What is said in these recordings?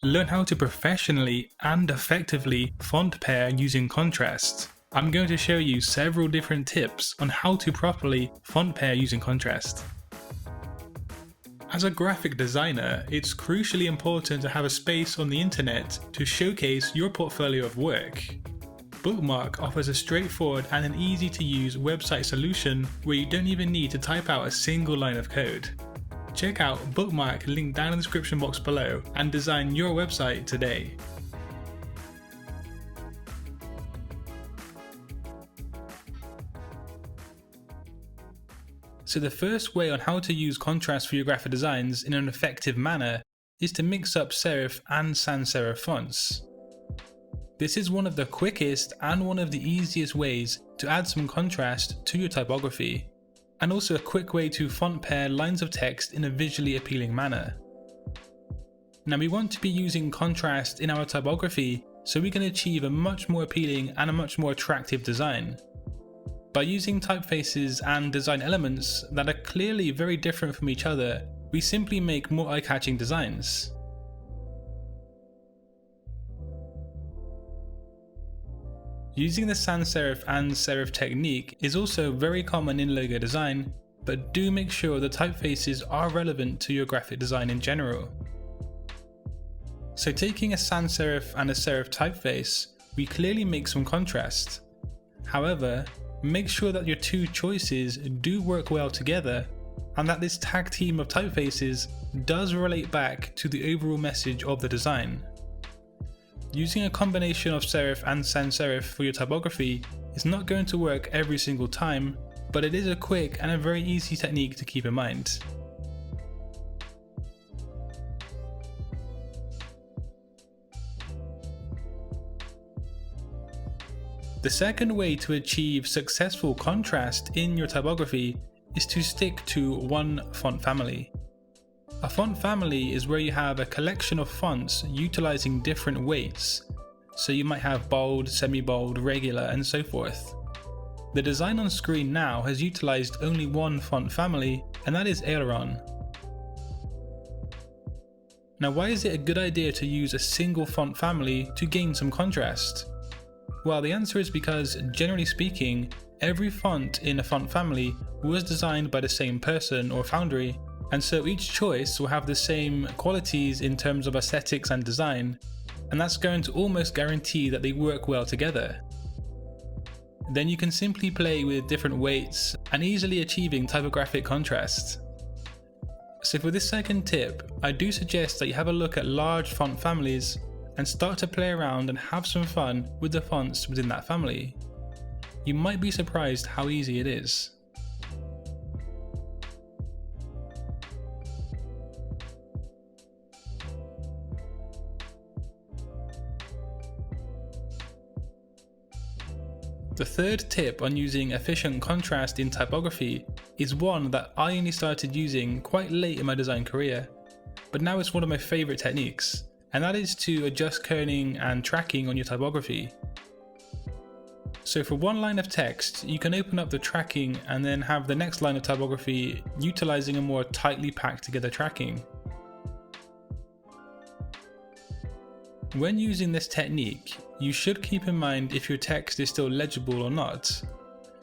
Learn how to professionally and effectively font pair using contrast. I'm going to show you several different tips on how to properly font pair using contrast. As a graphic designer, it's crucially important to have a space on the internet to showcase your portfolio of work. Bookmark offers a straightforward and an easy to use website solution where you don't even need to type out a single line of code. Check out Bookmark, link down in the description box below, and design your website today. So the first way on how to use contrast for your graphic designs in an effective manner is to mix up serif and sans serif fonts. This is one of the quickest and one of the easiest ways to add some contrast to your typography, and also a quick way to font pair lines of text in a visually appealing manner. Now we want to be using contrast in our typography so we can achieve a much more appealing and a much more attractive design. By using typefaces and design elements that are clearly very different from each other, we simply make more eye-catching designs. Using the sans serif and serif technique is also very common in logo design, but do make sure the typefaces are relevant to your graphic design in general. So taking a sans serif and a serif typeface, we clearly make some contrast. However, make sure that your two choices do work well together and that this tag team of typefaces does relate back to the overall message of the design. Using a combination of serif and sans serif for your typography is not going to work every single time, but it is a quick and a very easy technique to keep in mind. The second way to achieve successful contrast in your typography is to stick to one font family. A font family is where you have a collection of fonts utilizing different weights, so you might have bold, semi-bold, regular, and so forth. The design on screen now has utilized only one font family, and that is Aileron. Now why is it a good idea to use a single font family to gain some contrast? Well, the answer is because, generally speaking, every font in a font family was designed by the same person or foundry, and so each choice will have the same qualities in terms of aesthetics and design, and that's going to almost guarantee that they work well together. Then you can simply play with different weights and easily achieving typographic contrast. So for this second tip, I do suggest that you have a look at large font families and start to play around and have some fun with the fonts within that family. You might be surprised how easy it is. The third tip on using efficient contrast in typography is one that I only started using quite late in my design career, but now it's one of my favourite techniques, and that is to adjust kerning and tracking on your typography. So for one line of text, you can open up the tracking and then have the next line of typography utilising a more tightly packed together tracking. When using this technique, you should keep in mind if your text is still legible or not,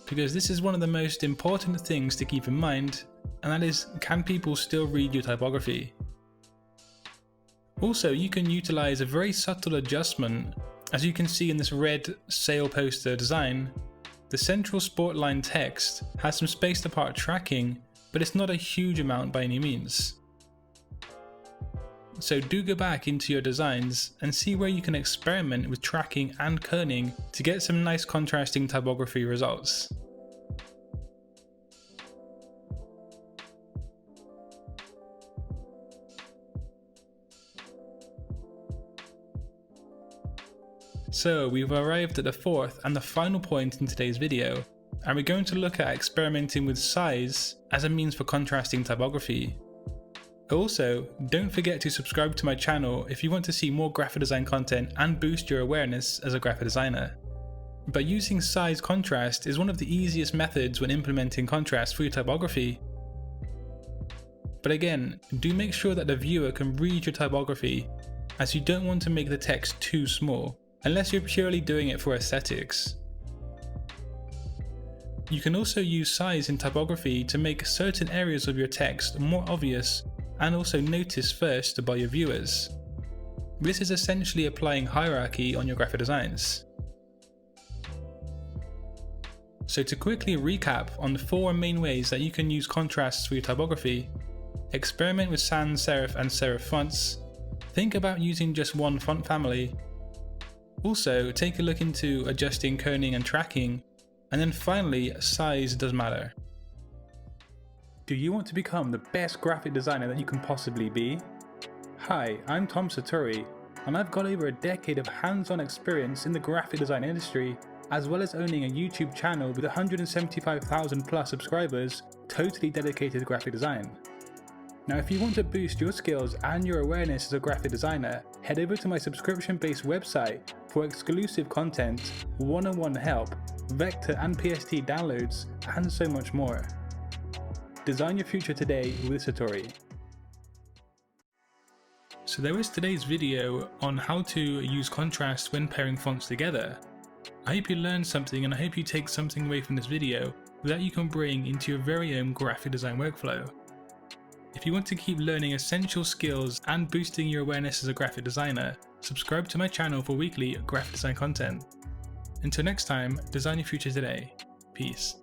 because this is one of the most important things to keep in mind, and that is, can people still read your typography? Also, you can utilize a very subtle adjustment. As you can see in this red sale poster design, the central sport line text has some spaced apart tracking, but it's not a huge amount by any means. So do go back into your designs and see where you can experiment with tracking and kerning to get some nice contrasting typography results. So we've arrived at the fourth and the final point in today's video, and we're going to look at experimenting with size as a means for contrasting typography. Also, don't forget to subscribe to my channel if you want to see more graphic design content and boost your awareness as a graphic designer. But using size contrast is one of the easiest methods when implementing contrast for your typography. But again, do make sure that the viewer can read your typography as you don't want to make the text too small, unless you're purely doing it for aesthetics. You can also use size in typography to make certain areas of your text more obvious and also noticed first by your viewers. This is essentially applying hierarchy on your graphic designs. So to quickly recap on the 4 main ways that you can use contrasts for your typography: experiment with sans serif and serif fonts, think about using just one font family, also take a look into adjusting kerning and tracking, and then finally, size does matter. Do you want to become the best graphic designer that you can possibly be? Hi, I'm Tom Satori, and I've got over a decade of hands-on experience in the graphic design industry, as well as owning a YouTube channel with 175,000 plus subscribers totally dedicated to graphic design. Now if you want to boost your skills and your awareness as a graphic designer, head over to my subscription-based website for exclusive content, one-on-one help, vector and PST downloads, and so much more. Design your future today with Satori. So there is today's video on how to use contrast when pairing fonts together. I hope you learned something, and I hope you take something away from this video that you can bring into your very own graphic design workflow. If you want to keep learning essential skills and boosting your awareness as a graphic designer, subscribe to my channel for weekly graphic design content. Until next time, design your future today. Peace.